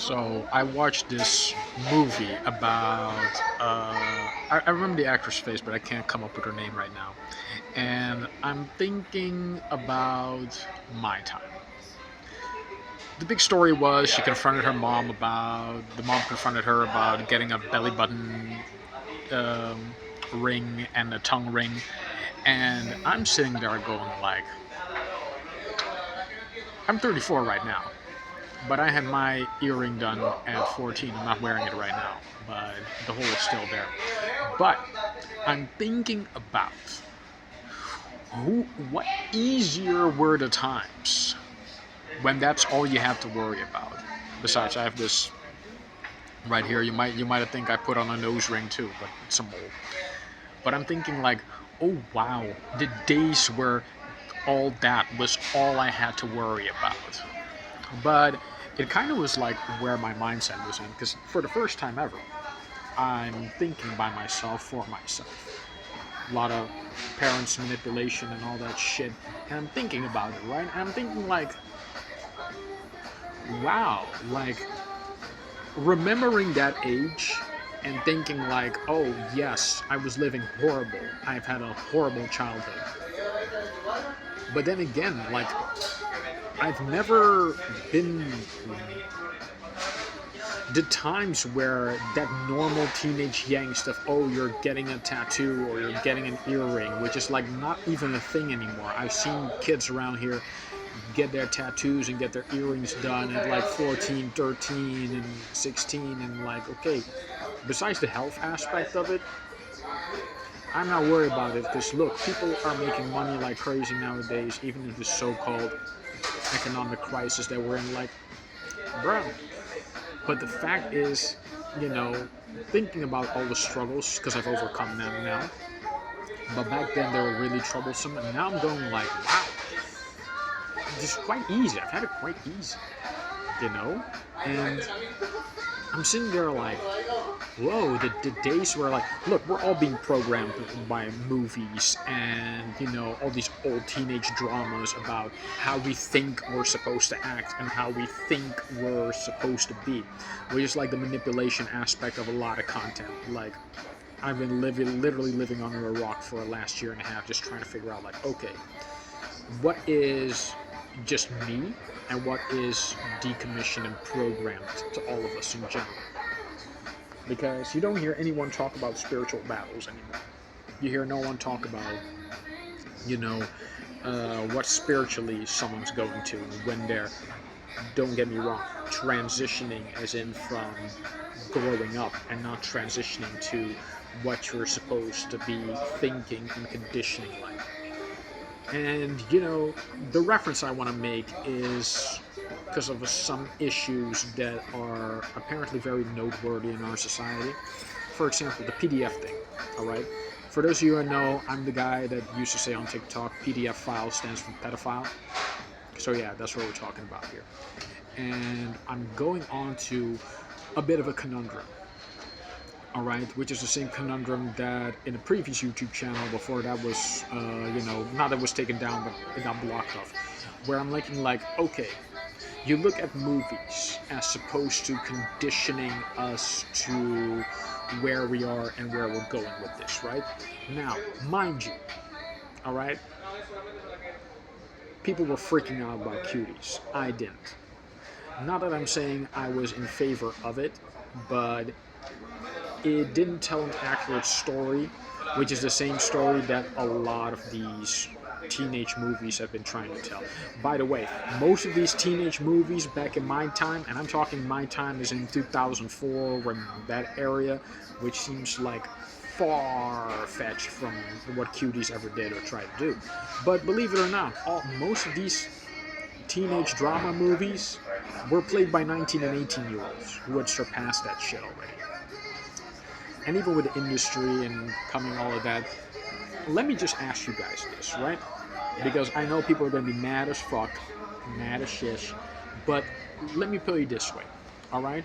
So I watched this movie about. I remember the actress face, but I can't come up with her name right now. And I'm thinking about my time. The big story was she confronted her mom about. The mom confronted her about getting a belly button um, ring and a tongue ring. And I'm sitting there going like, I'm 34 right now. But I had my earring done at 14. I'm not wearing it right now, but the hole is still there. But I'm thinking about what easier were the times when that's all you have to worry about. Besides, I have this right here. You might have think I put on a nose ring too, but it's a mole. But I'm thinking like, oh wow, the days where all that was all I had to worry about. But it kind of was like where my mindset was in, because for the first time ever, I'm thinking by myself for myself. A lot of parents' manipulation and all that shit, and I'm thinking about it, right? And I'm thinking like, wow, like remembering that age and thinking like, oh yes, I was living horrible. I've had a horrible childhood. But then again, like I've never been the times where that normal teenage yang stuff, oh, you're getting a tattoo or you're getting an earring, which is like not even a thing anymore. I've seen kids around here get their tattoos and get their earrings done at like 14, 13, and 16, and like, okay, besides the health aspect of it, I'm not worried about it because look, people are making money like crazy nowadays, even in this so-called economic crisis that we're in. Like, bro, but the fact is, thinking about all the struggles, because I've overcome them now. But back then they were really troublesome, and now I'm going like, wow, this is quite easy. I've had it quite easy, you know? And I'm sitting there like, whoa, the days where like, look, we're all being programmed by movies and, all these old teenage dramas about how we think we're supposed to act and how we think we're supposed to be, which is like the manipulation aspect of a lot of content. Like, I've been literally living under a rock for the last year and a half, just trying to figure out like, okay, what is just me and what is decommissioned and programmed to all of us in general. Because you don't hear anyone talk about spiritual battles anymore. You hear no one talk about, you know, what spiritually someone's going to when they're, don't get me wrong, transitioning as in from growing up and not transitioning to what you're supposed to be thinking and conditioning like. And, the reference I want to make is because of some issues that are apparently very noteworthy in our society. For example, the PDF thing, alright? For those of you who know, I'm the guy that used to say on TikTok, PDF file stands for pedophile. So yeah, that's what we're talking about here. And I'm going on to a bit of a conundrum. Alright, which is the same conundrum that in the previous YouTube channel before that was, not that was taken down, but it got blocked off. Where I'm looking like, okay, you look at movies as supposed to conditioning us to where we are and where we're going with this, right? Now, mind you, alright, people were freaking out about cuties. I didn't. Not that I'm saying I was in favor of it, but it didn't tell an accurate story, which is the same story that a lot of these teenage movies have been trying to tell. By the way, most of these teenage movies back in my time, and I'm talking my time is in 2004, when that area, which seems like far-fetched from what cuties ever did or tried to do. But believe it or not, most of these teenage drama movies were played by 19 and 18-year-olds who had surpassed that shit already. And even with the industry and coming all of that, let me just ask you guys this, right? Because I know people are going to be mad as fuck, mad as shish, but let me put it this way, alright?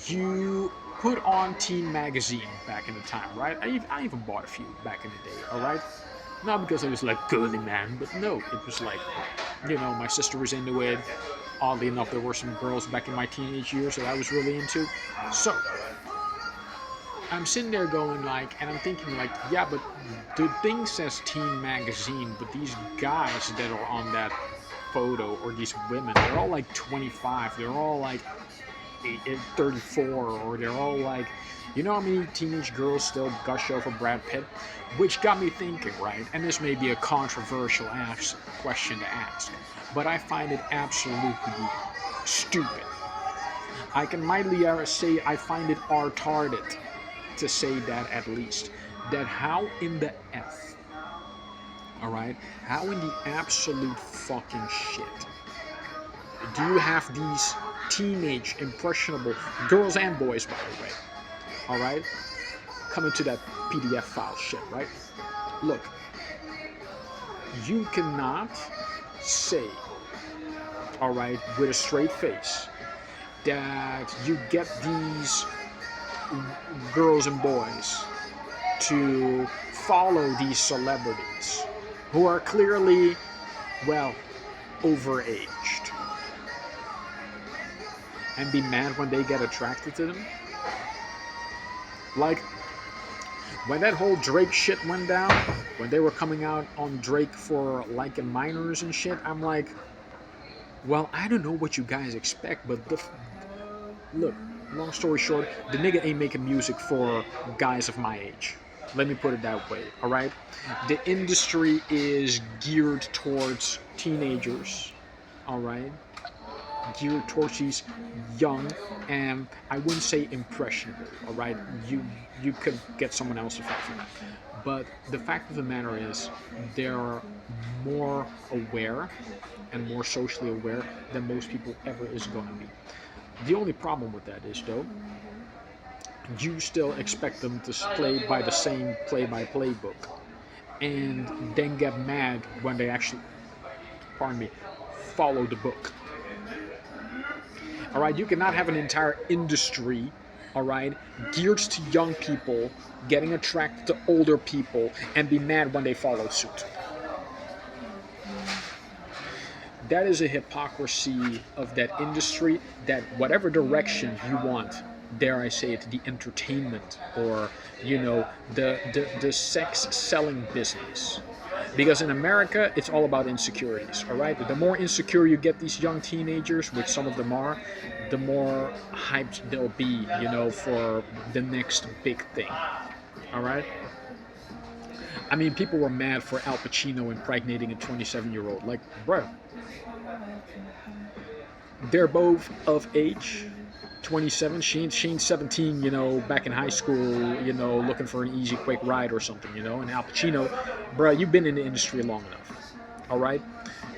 You put on Teen Magazine back in the time, right? I even bought a few back in the day, alright? Not because it was like girly man, but no, it was like, my sister was into it, Oddly enough, there were some girls back in my teenage years that I was really into. So I'm sitting there going like, and I'm thinking like, yeah, but the thing says teen magazine, but these guys that are on that photo, or these women, they're all like 25. They're all like 34, or they're all like, you know how many teenage girls still gush over Brad Pitt? Which got me thinking, right? And this may be a controversial question to ask, but I find it absolutely stupid. I can mildly say I find it retarded to say that, at least. That how in the F, alright? How in the absolute fucking shit do you have these teenage, impressionable girls and boys, by the way, alright? Coming to that PDF file shit, right? Look, you cannot say, alright, with a straight face, that you get these girls and boys to follow these celebrities who are clearly, well, overaged, and be mad when they get attracted to them. Like, when that whole Drake shit went down, when they were coming out on Drake for liking minors and shit, I'm like, well, I don't know what you guys expect, but look, long story short, the nigga ain't making music for guys of my age. Let me put it that way, alright? The industry is geared towards teenagers, alright? Geared towards these young, and I wouldn't say impressionable, alright? You could get someone else to fight for that. But the fact of the matter is, they're more aware and more socially aware than most people ever is going to be. The only problem with that is, though, you still expect them to play by the same play-by-play book, and then get mad when they actually, pardon me, follow the book. Alright, you cannot have an entire industry, alright, geared to young people getting attracted to older people and be mad when they follow suit. That is a hypocrisy of that industry, that whatever direction you want, dare I say it, the entertainment, or, you know, the sex selling business. Because in America, it's all about insecurities, all right? The more insecure you get these young teenagers, which some of them are, the more hyped they'll be, you know, for the next big thing, all right? I mean, people were mad for Al Pacino impregnating a 27-year-old. Like, bruh, they're both of age. 27, Shane's 17, you know, back in high school, you know, looking for an easy, quick ride or something, you know. And Al Pacino, bruh, you've been in the industry long enough, all right?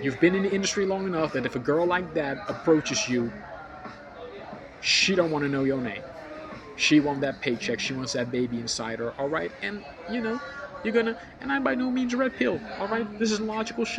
You've been in the industry long enough that if a girl like that approaches you, she don't want to know your name. She wants that paycheck. She wants that baby inside her, all right? And, you know, you're gonna, and I'm by no means red pill, all right? This is logical shit.